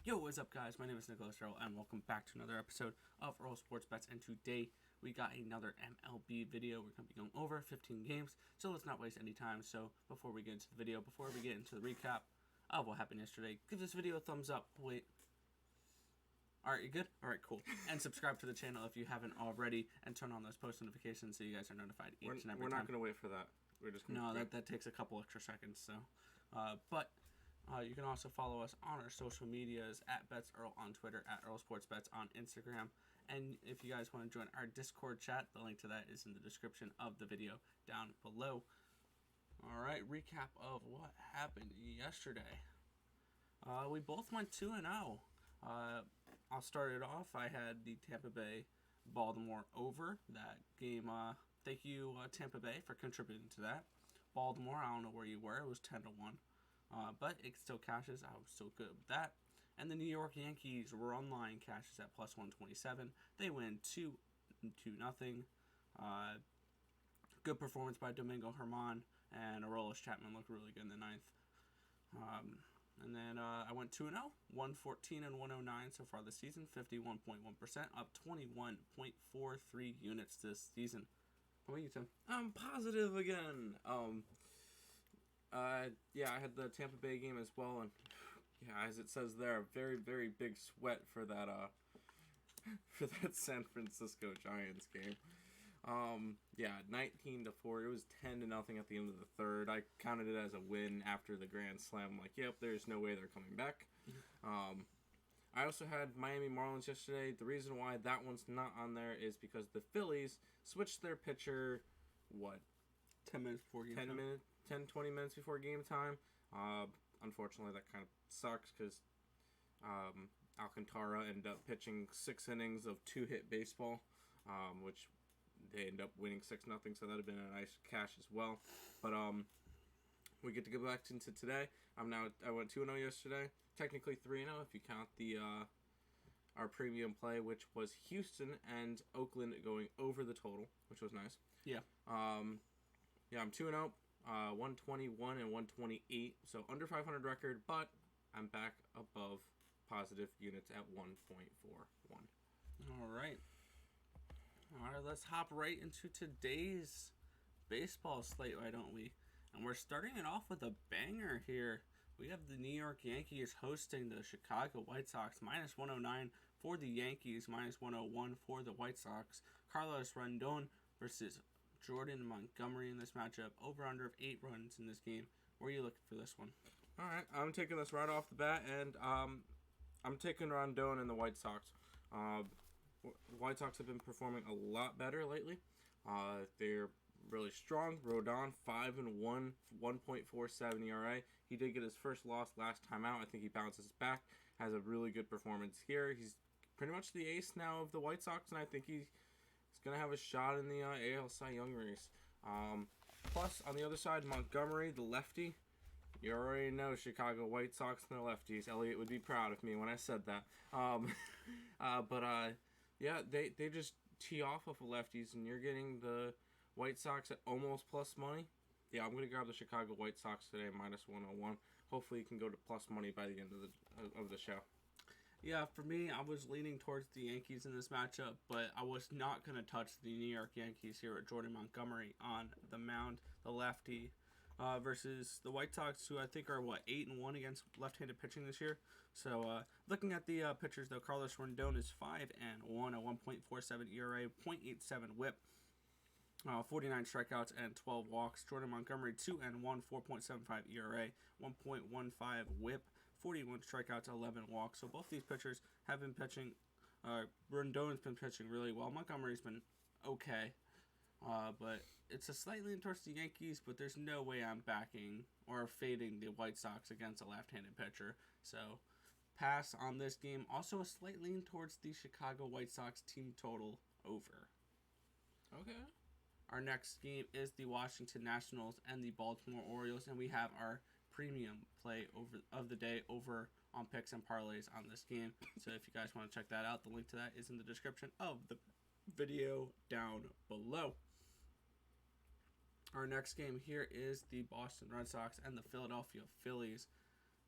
Yo, what's up, guys? My name is Nicholas Earl, and welcome back to another episode of Earl Sports Bets. And today we got another MLB video. We're going to be going over 15 games, so let's not waste any time. So before we get into the video, before we get into the recap of what happened yesterday, give this video a thumbs up. Wait. Alright, you good? Alright, cool. And subscribe to the channel if you haven't already, and turn on those post notifications so you guys are notified each and every time. We're not going to wait for that. We're just going to... No, that takes a couple extra seconds. So, you can also follow us on our social medias at BetsEarl on Twitter, at Earl Sports Bets on Instagram. And if you guys want to join our Discord chat, the link to that is in the description of the video down below. Alright, recap of what happened yesterday. We both went 2-0. I'll start it off. I had the Tampa Bay Baltimore over that game. Thank you, Tampa Bay, for contributing to that. Baltimore, I don't know where you were. It was 10-1. But it still cashes. I was still good with that. And the New York Yankees run line cashes at plus 127. They win 2-0. Good performance by Domingo Germán, and Aroldis Chapman looked really good in the ninth. And then I went 2-0, 114 and 109 so far this season, 51.1%, up 21.43 units this season. How about you, Tim? I'm positive again. I had the Tampa Bay game as well, and yeah, as it says there, a very, very big sweat for that San Francisco Giants game. 19-4. It was 10-0 at the end of the third. I counted it as a win after the grand slam. I'm like, yep, there's no way they're coming back. I also had Miami Marlins yesterday. The reason why that one's not on there is because the Phillies switched their pitcher, 10 minutes before game time? 20 minutes before game time. Unfortunately, that kind of sucks because Alcantara ended up pitching 6 innings of 2-hit baseball, which they end up winning 6-0, so that would have been a nice cash as well. But we get to go back into today. I went 2-0 yesterday. Technically 3-0 if you count the our premium play, which was Houston and Oakland going over the total, which was nice. Yeah. I'm 2-0. 121 and 128, so under 500 record, but I'm back above positive units at 1.41. All right, let's hop right into today's baseball slate, why don't we? And we're starting it off with a banger here. We have the New York Yankees hosting the Chicago White Sox, minus 109 for the Yankees, minus 101 for the White Sox. Carlos Rendon versus Jordan Montgomery in this matchup. Over-under of 8 runs in this game. Where are you looking for this one? All right, I'm taking this right off the bat, and I'm taking Rondon and the White Sox. White Sox have been performing a lot better lately. They're really strong. Rodon, 5-1, 1.47 ERA. He did get his first loss last time out. I think he bounces back. Has a really good performance here. He's pretty much the ace now of the White Sox, and I think he's going to have a shot in the AL Cy Young race. Plus, on the other side, Montgomery, the lefty. You already know Chicago White Sox and the lefties. Elliot would be proud of me when I said that. They just tee off of lefties, and you're getting the White Sox at almost plus money. Yeah, I'm going to grab the Chicago White Sox today, minus 101. Hopefully, you can go to plus money by the end of the show. Yeah, for me, I was leaning towards the Yankees in this matchup, but I was not going to touch the New York Yankees here with Jordan Montgomery on the mound, the lefty, versus the White Sox, who I think are, 8-1 against left-handed pitching this year. So, looking at the pitchers, though, Carlos Rendon is 5-1, a 1.47 ERA, 0.87 whip. 49 strikeouts and 12 walks. Jordan Montgomery, 2-1, 4.75 ERA, 1.15 whip, 41 strikeouts, 11 walks. So both these pitchers have been pitching. Rendon's been pitching really well. Montgomery's been okay. But it's a slight lean towards the Yankees, but there's no way I'm backing or fading the White Sox against a left-handed pitcher. So pass on this game. Also a slight lean towards the Chicago White Sox team total over. Okay. Our next game is the Washington Nationals and the Baltimore Orioles, and we have our premium play of the day over on picks and parlays on this game. So if you guys want to check that out, the link to that is in the description of the video down below. Our next game here is the Boston Red Sox and the Philadelphia Phillies.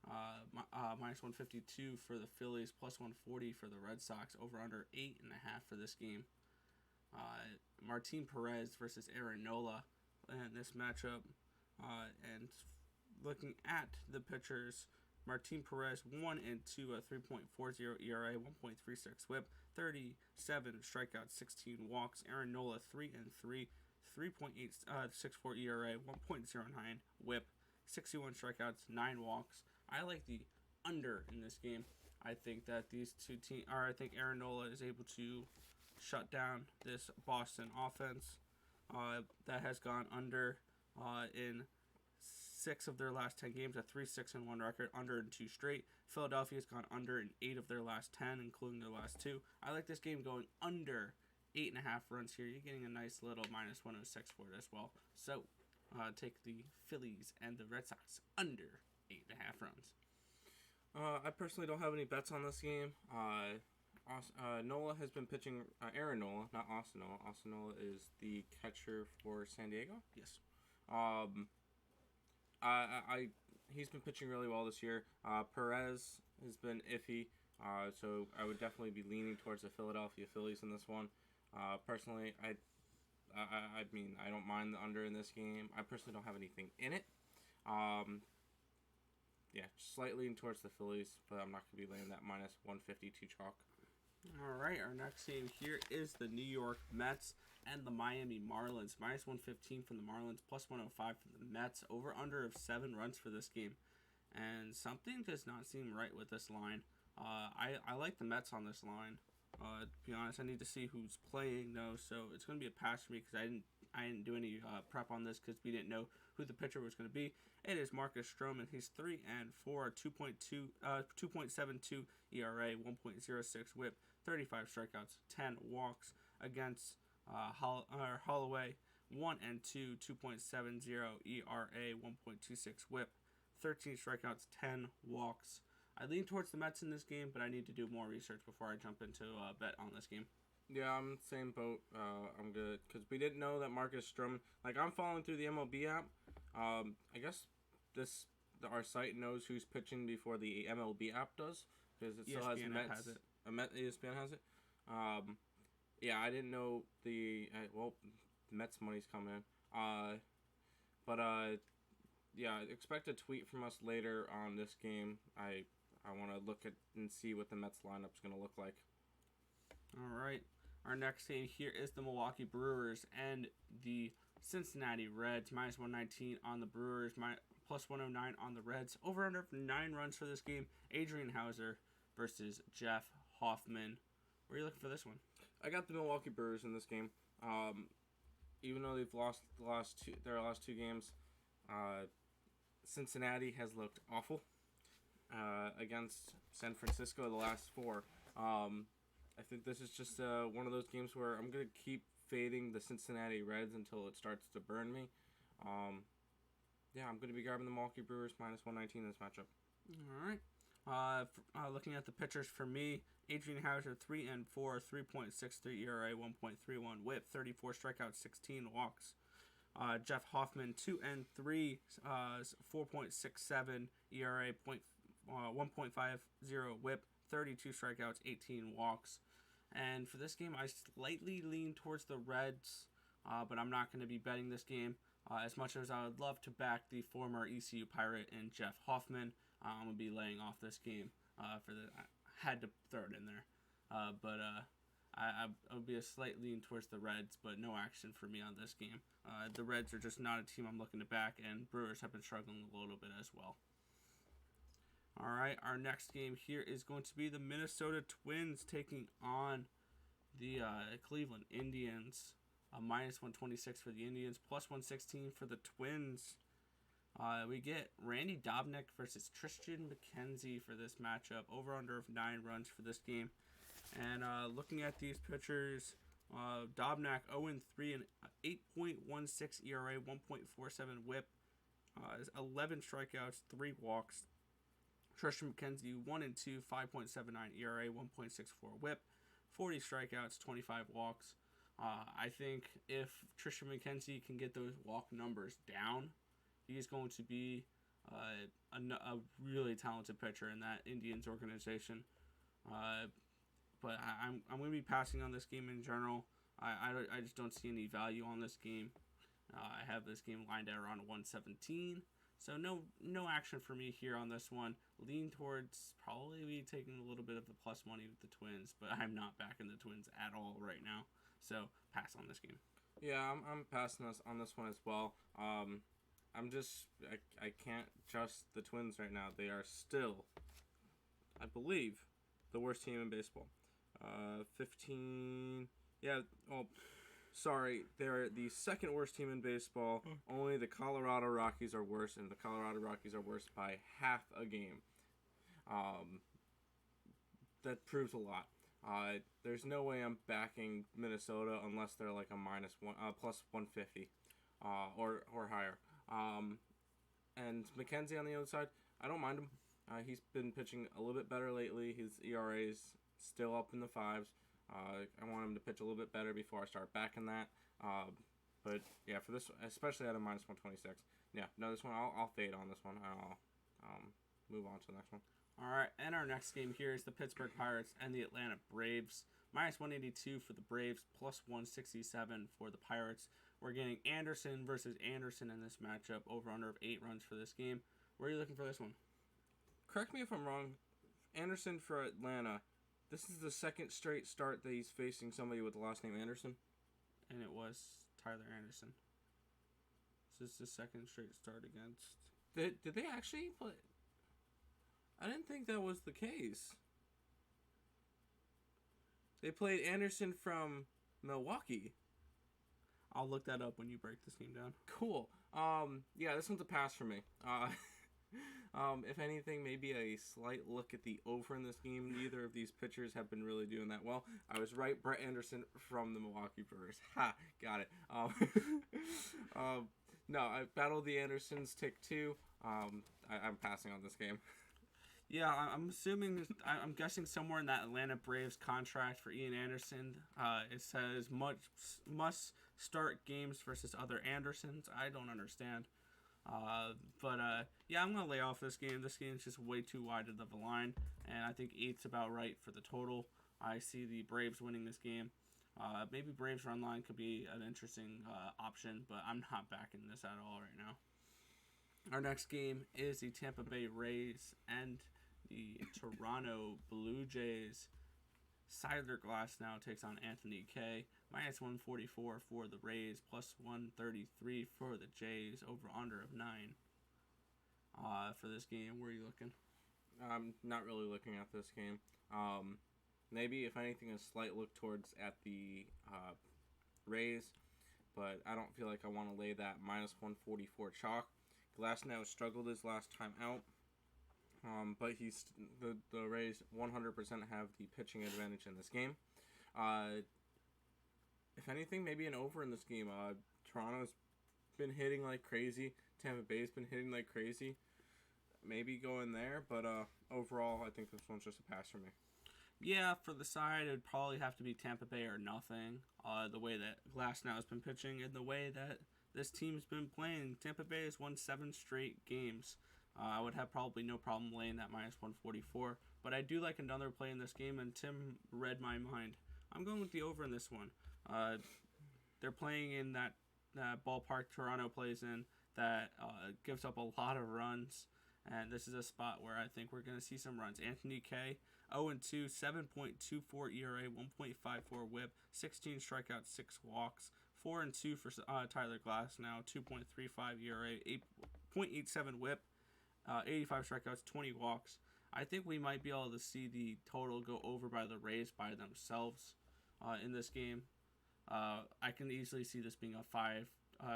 Minus 152 for the Phillies, plus 140 for the Red Sox. Over under 8.5 for this game. Martin Perez versus Aaron Nola in this matchup. And looking at the pitchers, Martin Perez 1 and 2, a 3.40 ERA, 1.36 WHIP, 37 strikeouts, 16 walks. Aaron Nola 3 and 3, 3.864 ERA, 1.09 WHIP, 61 strikeouts, 9 walks. I like the under in this game. I think that these two teams, or I think Aaron Nola is able to shut down this Boston offense that has gone under in 6 of their last 10 games, a 3-6-1 record, under in 2 straight. Philadelphia's gone under in 8 of their last 10, including their last 2. I like this game going under 8.5 runs here. You're getting a nice little minus 106 for it as well. So take the Phillies and the Red Sox under 8.5 runs. I personally don't have any bets on this game. Nola has been pitching. Aaron Nola, not Austin Nola. Austin Nola is the catcher for San Diego. Yes. He's been pitching really well this year. Perez has been iffy, so I would definitely be leaning towards the Philadelphia Phillies in this one. Personally, I mean, I don't mind the under in this game. I personally don't have anything in it. Yeah, slightly leaning towards the Phillies, but I'm not going to be laying that minus 152 chalk. All right, our next game here is the New York Mets and the Miami Marlins. Minus 115 from the Marlins, plus 105 from the Mets. Over under of 7 runs for this game. And something does not seem right with this line. I like the Mets on this line. To be honest, I need to see who's playing though, so it's going to be a pass for me because I didn't do any prep on this because we didn't know who the pitcher was going to be. It is Marcus Stroman. He's 3 and 4, 2.72 ERA, 1.06 WHIP, 35 strikeouts, 10 walks against Holloway. 1 and 2, 2.70 ERA, 1.26 WHIP, 13 strikeouts, 10 walks. I lean towards the Mets in this game, but I need to do more research before I jump into a bet on this game. Yeah, I'm the same boat. I'm good because we didn't know that Marcus Stroman. Like, I'm following through the MLB app. I guess our site knows who's pitching before the MLB app does because it still has Mets. Has it. ESPN has it. Yeah, I didn't know the Mets money's coming in. Yeah, expect a tweet from us later on this game. I want to look at and see what the Mets lineup's going to look like. All right. Our next game here is the Milwaukee Brewers and the Cincinnati Reds. Minus 119 on the Brewers, plus 109 on the Reds. Over under 9 runs for this game. Adrian Hauser versus Jeff Hoffman. Where are you looking for this one? I got the Milwaukee Brewers in this game. Even though they've lost their last 2 games, Cincinnati has looked awful against San Francisco the last 4. I think this is just one of those games where I'm going to keep fading the Cincinnati Reds until it starts to burn me. Yeah, I'm going to be grabbing the Milwaukee Brewers minus 119 in this matchup. All right. Looking at the pitchers for me, Adrian Hauser 3 and 4, 3.63 ERA, 1.31 WHIP, 34 strikeouts, 16 walks. Jeff Hoffman 2 and 3, 4.67 ERA, 1.50 WHIP, 32 strikeouts, 18 walks. And for this game, I slightly lean towards the Reds, but I'm not going to be betting this game. As much as I would love to back the former ECU Pirate and Jeff Hoffman, I'm going to be laying off this game. I had to throw it in there. But I would be a slight lean towards the Reds, but no action for me on this game. The Reds are just not a team I'm looking to back, and Brewers have been struggling a little bit as well. All right, our next game here is going to be the Minnesota Twins taking on the Cleveland Indians. Minus 126 for the Indians, plus 116 for the Twins. We get Randy Dobnak versus Tristan McKenzie for this matchup. Over under of 9 runs for this game. And looking at these pitchers, Dobnak 0-3 and 8.16 ERA, 1.47 WHIP, 11 strikeouts, 3 walks. Tristan McKenzie 1-2, 5.79 ERA, 1.64 WHIP, 40 strikeouts, 25 walks. I think if Tristan McKenzie can get those walk numbers down, he's going to be a really talented pitcher in that Indians organization. But I'm going to be passing on this game in general. I just don't see any value on this game. I have this game lined at around 117. So no action for me here on this one. Lean towards probably taking a little bit of the plus money with the Twins, but I'm not backing the Twins at all right now. So pass on this game. Yeah, I'm passing on this one as well. I can't trust the Twins right now. They are still, I believe, the worst team in baseball. 15. Yeah. Oh, sorry. They're the second worst team in baseball. Only the Colorado Rockies are worse, and the Colorado Rockies are worse by half a game. That proves a lot. There's no way I'm backing Minnesota unless they're like a plus 150, or higher. And McKenzie on the other side, I don't mind him. He's been pitching a little bit better lately. His ERA is still up in the fives. I want him to pitch a little bit better before I start backing that. But yeah, for this, especially at a minus 126. Yeah, no, this one I'll fade on this one. I'll move on to the next one. All right, and our next game here is the Pittsburgh Pirates and the Atlanta Braves. Minus 182 for the Braves, plus 167 for the Pirates. We're getting Anderson versus Anderson in this matchup, over under of 8 runs for this game. Where are you looking for this one? Correct me if I'm wrong. Anderson for Atlanta. This is the second straight start that he's facing somebody with the last name Anderson. And it was Tyler Anderson. This is the second straight start against... Did they actually play? I didn't think that was the case. They played Anderson from Milwaukee. I'll look that up when you break this game down. Cool. Yeah, this one's a pass for me. If anything, maybe a slight look at the over in this game. Neither of these pitchers have been really doing that well. I was right. Brett Anderson from the Milwaukee Brewers. Ha! Got it. No, I battled the Andersons. Tick 2. I'm passing on this game. Yeah, I'm guessing somewhere in that Atlanta Braves contract for Ian Anderson, it says must start games versus other Andersons. I don't understand. Yeah, I'm going to lay off this game. This game is just way too wide of a line, and I think 8's about right for the total. I see the Braves winning this game. Maybe Braves run line could be an interesting option, but I'm not backing this at all right now. Our next game is the Tampa Bay Rays and the Toronto Blue Jays. Siler Glasnow takes on Anthony Kay. Minus 144 for the Rays, plus 133 for the Jays, over under of 9. For this game, where are you looking? I'm not really looking at this game. Maybe, if anything, a slight look towards at the Rays, but I don't feel like I want to lay that minus 144 chalk. Glasnow struggled his last time out, but the Rays 100% have the pitching advantage in this game. If anything, maybe an over in this game. Toronto's been hitting like crazy. Tampa Bay's been hitting like crazy. Maybe go in there, but overall, I think this one's just a pass for me. Yeah, for the side, it'd probably have to be Tampa Bay or nothing. The way that Glasnow has been pitching and the way that this team's been playing. Tampa Bay has won 7 straight games. I would have probably no problem laying that minus 144. But I do like another play in this game, and Tim read my mind. I'm going with the over in this one. They're playing in that ballpark Toronto plays in that gives up a lot of runs. And this is a spot where I think we're going to see some runs. Anthony Kay, 0-2, 7.24 ERA, 1.54 whip, 16 strikeouts, 6 walks. 4-2 for Tyler Glasnow, 2.35 ERA, 8.87 whip, 85 strikeouts, 20 walks. I think we might be able to see the total go over by the Rays by themselves in this game. I can easily see this being a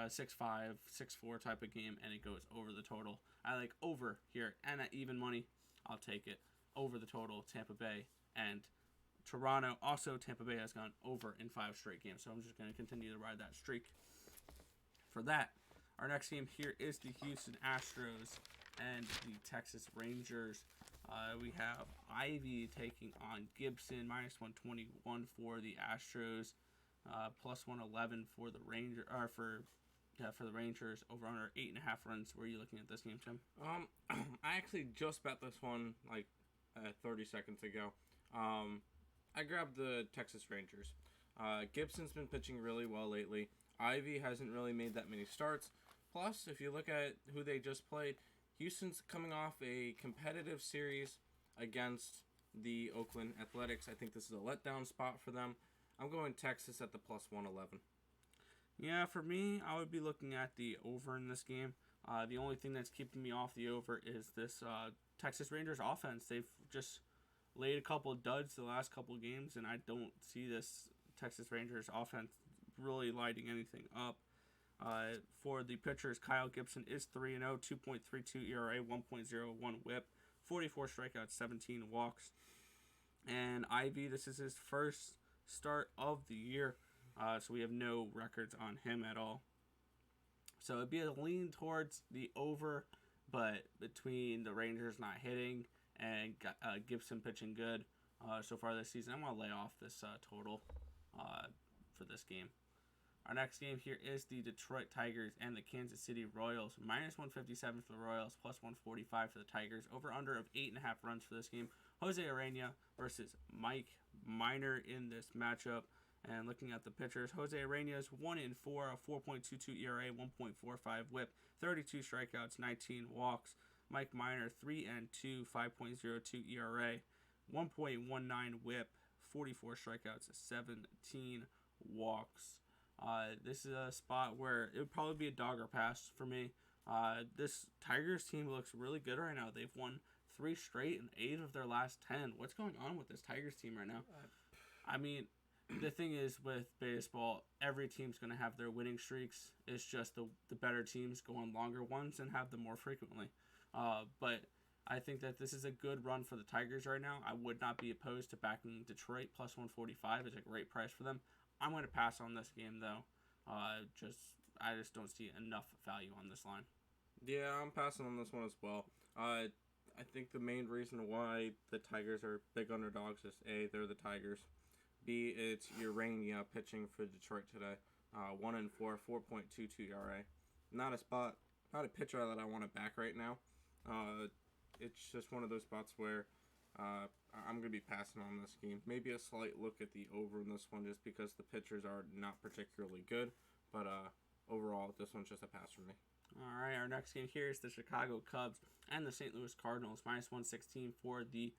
6-5, 6-4 type of game, and it goes over the total. I like over here, and at even money, I'll take it. Over the total, Tampa Bay, and Toronto. Also, Tampa Bay has gone over in 5 straight games, so I'm just going to continue to ride that streak. For that, our next game here is the Houston Astros and the Texas Rangers. We have Ivy taking on Gibson, minus 121 for the Astros, plus 111 for the for the Rangers, over under 8.5 runs. Where are you looking at this game, Tim? I actually just bet this one 30 seconds ago. I grabbed the Texas Rangers. Gibson's been pitching really well lately. Ivy hasn't really made that many starts. Plus, if you look at who they just played, Houston's coming off a competitive series against the Oakland Athletics. I think this is a letdown spot for them. I'm going Texas at the plus 111. Yeah, for me, I would be looking at the over in this game. The only thing that's keeping me off the over is this Texas Rangers offense. They've just laid a couple of duds the last couple of games, and I don't see this Texas Rangers offense really lighting anything up. For the pitchers, Kyle Gibson is 3-0, 2.32 ERA, 1.01 WHIP, 44 strikeouts, 17 walks. And Ivy, this is his first start of the year, so we have no records on him at all. So it'd be a lean towards the over, but between the Rangers not hitting and Gibson pitching good so far this season, I'm going to lay off this total for this game. Our next game here is the Detroit Tigers and the Kansas City Royals. Minus 157 for the Royals, plus 145 for the Tigers. Over under of 8.5 runs for this game. Jose Urena versus Mike Minor in this matchup. And looking at the pitchers, Jose Urena is 1-4, a 4.22 ERA, 1.45 WHIP, 32 strikeouts, 19 walks. Mike Minor 3-2, 5.02 ERA, 1.19 WHIP, 44 strikeouts, 17 walks. This is a spot where it would probably be a dog or pass for me. This Tigers team looks really good right now. They've won 3 straight and 8 of their last 10. What's going on with this Tigers team right now? I mean, the thing is with baseball, every team's going to have their winning streaks. It's just the better teams go on longer ones and have them more frequently. But I think that this is a good run for the Tigers right now. I would not be opposed to backing Detroit plus 145. It's a great price for them. I'm going to pass on this game, though. I just don't see enough value on this line. Yeah, I'm passing on this one as well. I think the main reason why the Tigers are big underdogs is A, they're the Tigers. B, it's Urena pitching for Detroit today. 1-4, 4.22 ERA. Not a pitcher that I want to back right now. It's just one of those spots where I'm going to be passing on this game. Maybe a slight look at the over in this one just because the pitchers are not particularly good. But overall, this one's just a pass for me. All right, our next game here is the Chicago Cubs and the St. Louis Cardinals. Minus 116 for the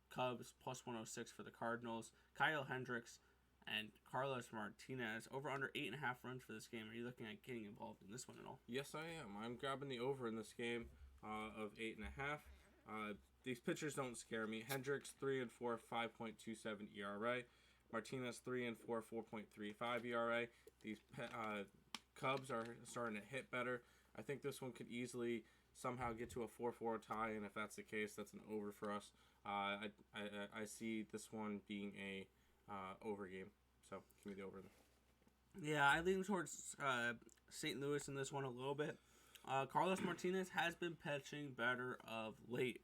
Cubs, plus 106 for the Cardinals. Kyle Hendricks and Carlos Martinez. Over under 8.5 runs for this game. Are you looking at getting involved in this one at all? Yes, I am. I'm grabbing the over in this game of 8.5. These pitchers don't scare me. Hendricks 3-4, 5.27 ERA. Martinez 3-4, 4.35 ERA. These Cubs are starting to hit better. I think this one could easily somehow get to a 4-4 tie, and if that's the case, that's an over for us. I see this one being a over game. So give me the over then. Yeah, I lean towards St. Louis in this one a little bit. Carlos Martinez has been pitching better of late.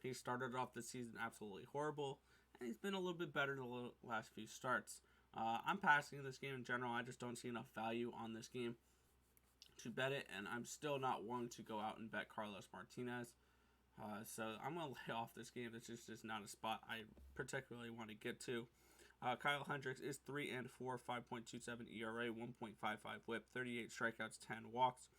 He started off the season absolutely horrible, and he's been a little bit better the last few starts. I'm passing this game in general. I just don't see enough value on this game to bet it, and I'm still not willing to go out and bet Carlos Martinez. So I'm going to lay off this game. This is just not a spot I particularly want to get to. Kyle Hendricks is 3-4, 5.27 ERA, 1.55 WHIP, 38 strikeouts, 10 walks.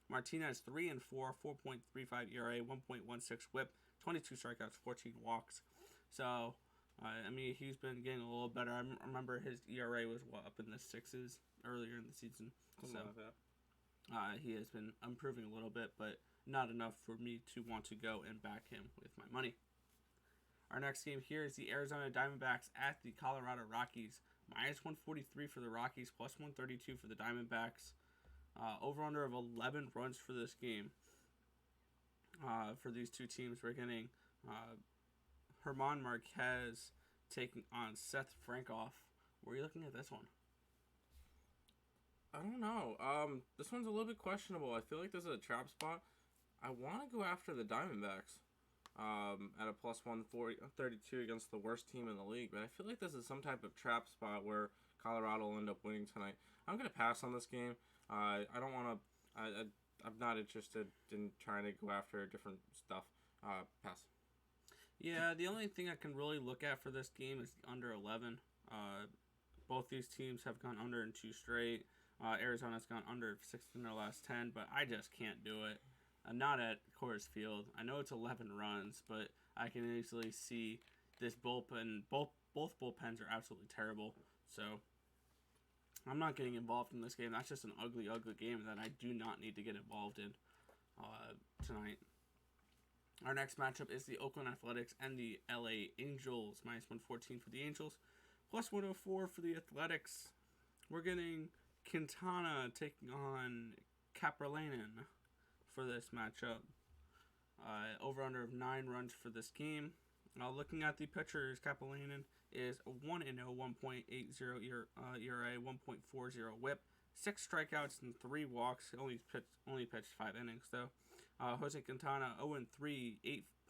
Martinez 3-4, 4.35 ERA, 1.16 WHIP, 22 strikeouts, 14 walks. So, I mean, he's been getting a little better. I remember his ERA was up in the 6s earlier in the season. So, he has been improving a little bit, but not enough for me to want to go and back him with my money. Our next game here is the Arizona Diamondbacks at the Colorado Rockies. Minus 143 for the Rockies, plus 132 for the Diamondbacks. Over-under of 11 runs for this game. For these two teams, we're getting Herman Marquez taking on Seth Frankoff. Where are you looking at this one? I don't know. This one's a little bit questionable. I feel like this is a trap spot. I want to go after the Diamondbacks at a plus 132 against the worst team in the league, but I feel like this is some type of trap spot where Colorado will end up winning tonight. I'm going to pass on this game. I don't want to. I'm not interested in trying to go after different stuff. Pass. Yeah, the only thing I can really look at for this game is the under 11. Both these teams have gone under in 2 straight. Arizona's gone under 6 in their last 10, but I just can't do it. Not at Coors Field. I know it's 11 runs, but I can easily see this bullpen. Both bullpens are absolutely terrible. So I'm not getting involved in this game. That's just an ugly, ugly game that I do not need to get involved in tonight. Our next matchup is the Oakland Athletics and the LA Angels. Minus 114 for the Angels, plus 104 for the Athletics. We're getting Quintana taking on Kapralainen for this matchup. Over under of 9 runs for this game. Looking at the pitchers, Kapralainen is 1-0, 1.80 ERA, 1.40 WHIP, 6 strikeouts and 3 walks. Only pitched 5 innings though. Jose Quintana 0-3,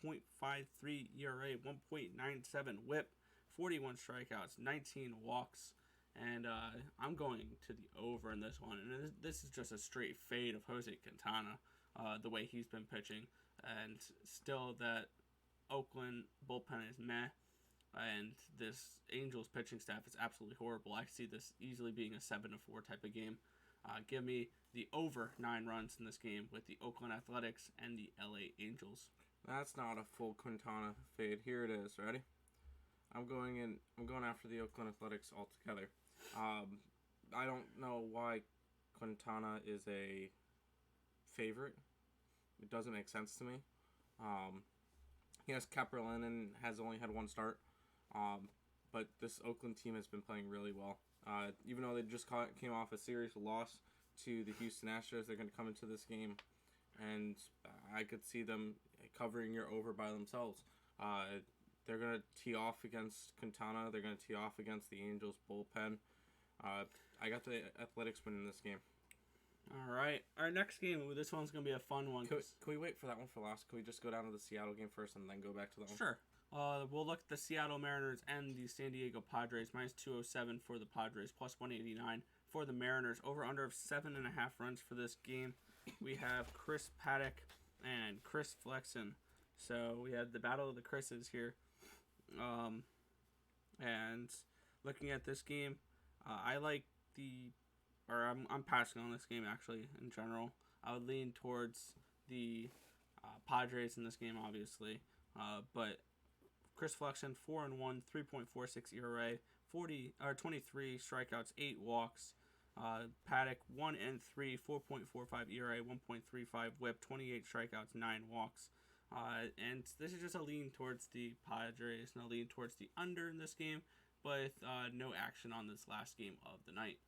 8.53 ERA, 1.97 WHIP, 41 strikeouts, 19 walks. And I'm going to the over in this one. And this is just a straight fade of Jose Quintana, the way he's been pitching. And still that Oakland bullpen is meh. And this Angels pitching staff is absolutely horrible. I see this easily being a 7-4 type of game. Give me the over 9 runs in this game with the Oakland Athletics and the LA Angels. That's not a full Quintana fade. Here it is. Ready? I'm going after the Oakland Athletics altogether. I don't know why Quintana is a favorite. It doesn't make sense to me. Yes, Kapralainen has only had 1 start, but this Oakland team has been playing really well. Even though they just came off a series loss to the Houston Astros, they're going to come into this game, and I could see them covering your over by themselves. They're going to tee off against Quintana. They're going to tee off against the Angels bullpen. I got the Athletics winning this game. All right. Our next game, this one's going to be a fun one. Can we wait for that one for last? Can we just go down to the Seattle game first and then go back to that one? Sure. We'll look at the Seattle Mariners and the San Diego Padres. Minus 207 for the Padres, plus 189 for the Mariners. Over under of 7.5 runs for this game. We have Chris Paddock and Chris Flexen. So we had the battle of the Chris's here. And looking at this game, I like I'm passing on this game actually in general. I would lean towards the Padres in this game, obviously. But Chris Flexen 4-1, 3.46 ERA, 23 strikeouts, 8 walks. Paddock 1-3, 4.45 ERA, 1.35 WHIP, 28 strikeouts, 9 walks. And this is just a lean towards the Padres and a lean towards the under in this game, with no action on this last game of the night.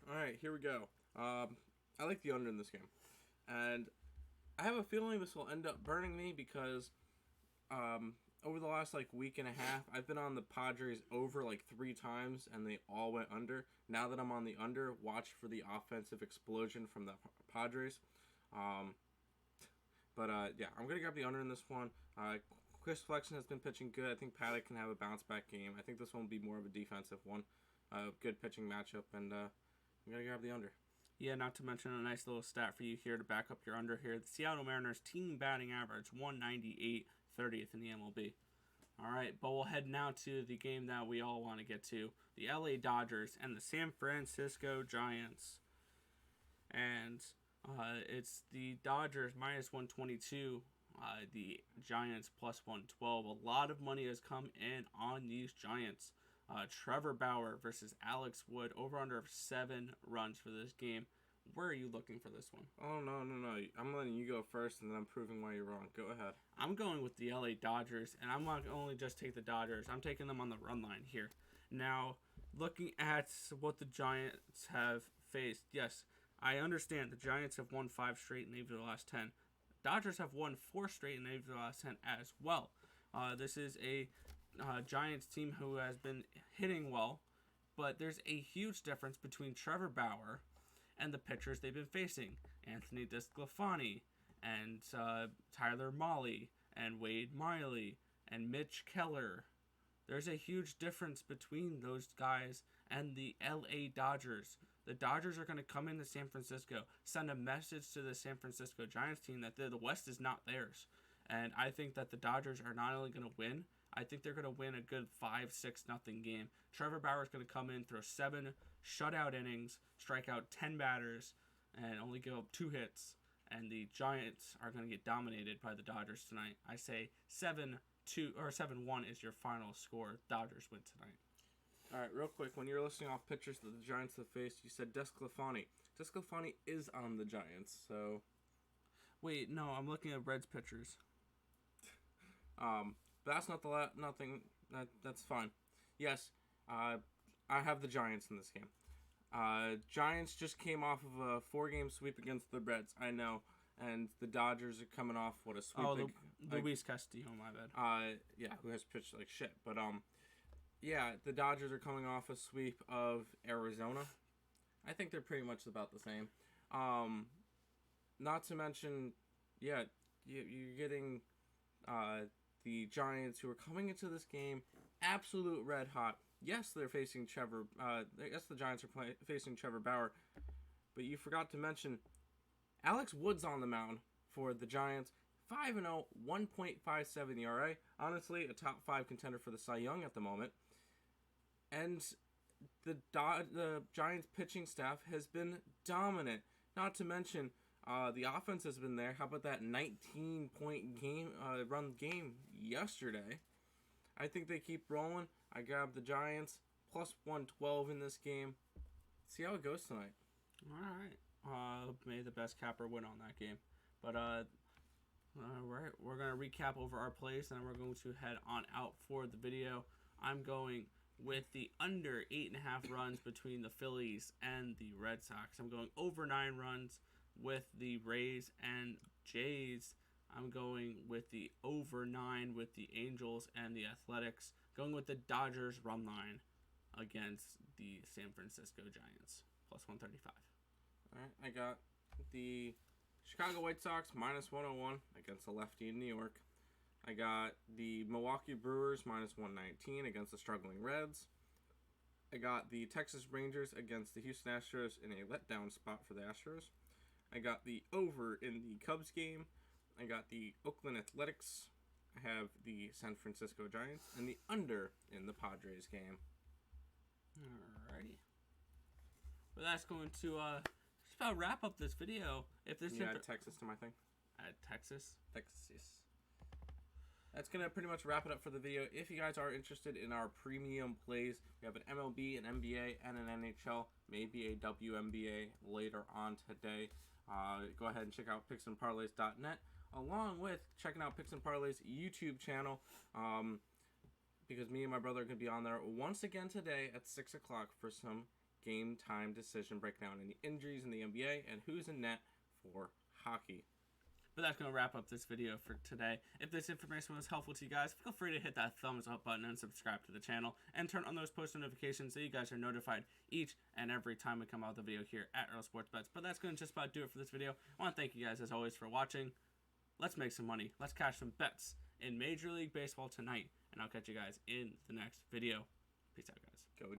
All right, here we go. I like the under in this game, and I have a feeling this will end up burning me because over the last week and a half, I've been on the Padres over 3 times, and they all went under. Now that I'm on the under, watch for the offensive explosion from the Padres. But I'm gonna grab the under in this one. Chris Flexen has been pitching good. I think Paddock can have a bounce back game. I think this one will be more of a defensive one. Good pitching matchup, and I'm gonna grab the under. Yeah, not to mention a nice little stat for you here to back up your under here. The Seattle Mariners team batting average 198, 30th in the MLB. All right, but we'll head now to the game that we all want to get to, the LA Dodgers and the San Francisco Giants. And it's the Dodgers minus 122, the Giants plus 112. A lot of money has come in on these Giants. Trevor Bauer versus Alex Wood, over under of 7 runs for this game. Where are you looking for this one? Oh, no. I'm letting you go first, and then I'm proving why you're wrong. Go ahead. I'm going with the LA Dodgers, and I'm not only just take the Dodgers. I'm taking them on the run line here. Now, looking at what the Giants have faced, yes, I understand the Giants have won 5 straight in 8 of the last 10. Dodgers have won 4 straight in 8 of the last 10 as well. This is a Giants team who has been hitting well, but there's a huge difference between Trevor Bauer and the pitchers they've been facing. Anthony DeSclafani and Tyler Mahle and Wade Miley and Mitch Keller. There's a huge difference between those guys and the LA Dodgers. The Dodgers are going to come into San Francisco, send a message to the San Francisco Giants team that the West is not theirs. And I think that the Dodgers are not only going to win, I think they're going to win a good 5-6-0 game. Trevor Bauer is going to come in, throw 7 shutout innings, strike out 10 batters, and only give up 2 hits. And the Giants are going to get dominated by the Dodgers tonight. I say 7-1 is your final score. Dodgers win tonight. All right, real quick, when you're listing off pitchers that the Giants have faced, you said DeSclafani. DeSclafani is on the Giants, so... Wait, no, I'm looking at Reds pitchers. But that's not nothing. That's fine. Yes, I have the Giants in this game. Giants just came off of a 4-game sweep against the Reds. I know, and the Dodgers are coming off a sweep. Oh, Luis Castillo, my bad. Yeah, who has pitched like shit. But yeah, the Dodgers are coming off a sweep of Arizona. I think they're pretty much about the same. Not to mention, yeah, you're getting the Giants, who are coming into this game absolute red hot. Yes, they're facing Trevor. Yes, the Giants are facing Trevor Bauer, but you forgot to mention Alex Wood's on the mound for the Giants. 5-0, 1.57 ERA. Honestly, a top 5 contender for the Cy Young at the moment. And the Giants pitching staff has been dominant. Not to mention, the offense has been there. How about that 19-point run game yesterday? I think they keep rolling. I grabbed the Giants plus 112 in this game. See how it goes tonight. All right. May the best capper win on that game. But right, we're gonna recap over our plays, and then we're going to head on out for the video. I'm going with the under 8.5 runs between the Phillies and the Red Sox. I'm going over 9 runs with the Rays and Jays. I'm going with the over 9 with the Angels and the Athletics. Going with the Dodgers run line against the San Francisco Giants, plus 135. All right, I got the Chicago White Sox minus 101 against the lefty in New York. I got the Milwaukee Brewers minus 119 against the struggling Reds. I got the Texas Rangers against the Houston Astros in a letdown spot for the Astros. I got the over in the Cubs game. I got the Oakland Athletics. I have the San Francisco Giants and the under in the Padres game. Alrighty. Well, that's going to just about wrap up this video. If this add Texas to my thing. Add Texas. Texas. That's going to pretty much wrap it up for the video. If you guys are interested in our premium plays, we have an MLB, an NBA, and an NHL, maybe a WNBA later on today. Go ahead and check out picksandparlays.net, along with checking out Picks and Parlay's YouTube channel, because me and my brother are going to be on there once again today at 6 o'clock for some game time decision breakdown, any injuries in the NBA, and who's in net for hockey. But that's going to wrap up this video for today. If this information was helpful to you guys, feel free to hit that thumbs up button and subscribe to the channel. And turn on those post notifications so you guys are notified each and every time we come out with a video here at Earl Sports Bets. But that's going to just about do it for this video. I want to thank you guys, as always, for watching. Let's make some money. Let's cash some bets in Major League Baseball tonight. And I'll catch you guys in the next video. Peace out, guys. Go